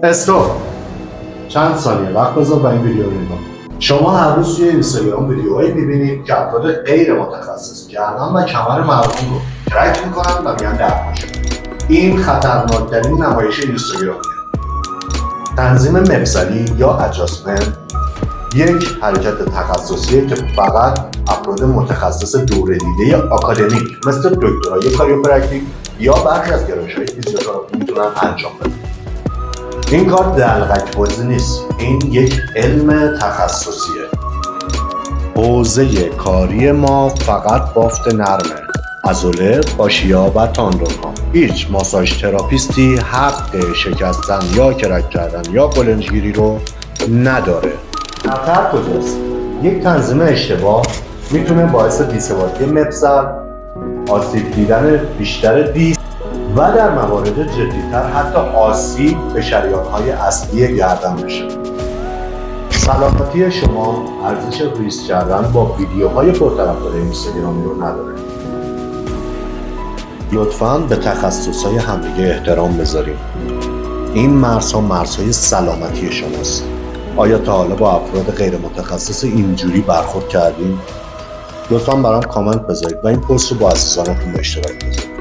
استوب. چند ثانیه وقت بذار و این ویدیو رو نگاه. شما هر روز توی اینستاگرام ویدیوهایی میبینید که افراد غیر متخصص گردن و کمر مردم رو ترک میکنن و میگن درمانشون. این خطرناکترین نمایش اینستاگرامیه. تنظیم مفصلی یا ادجاستمنت یک حرکت تخصصیه که فقط افراد متخصص دوره دیده آکادمیک مثل دکترای کاریوپرکتیک یا برخی از گرایش‌های فیزیوتراپی میتونن انجام بدن. این کار دلغک بازی نیست، این یک علم تخصصیه. حوزه کاری ما فقط بافت نرمه، عضله، فاشیا و تاندون‌ها. هیچ ماساژ تراپیستی حق شکستن یا کرک کردن یا قلنجگیری رو نداره. خطر کجاست؟ یک تنظیم اشتباه میتونه باعث بی‌ثباتی مفصل، آسیب دیدن بیشتر دیسک و در موارد جدی‌تر حتی آسیب به شریان‌های اصلی گردن بشه. سلامتی شما ارزش ریسک کردن با ویدیوهای پرطرفدار اینستاگرامی رو نداره. لطفاً به تخصص‌های همدیگه احترام بذاریم. این مرزها مرزهای سلامتی شماست. آیا تا حالا با افراد غیر متخصص اینجوری برخورد کردین؟ لطفاً برام کامنت بذارید و این پست رو با عزیزانتون به اشتراک بذارید.